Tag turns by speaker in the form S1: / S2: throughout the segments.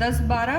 S1: 10-12،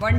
S1: 1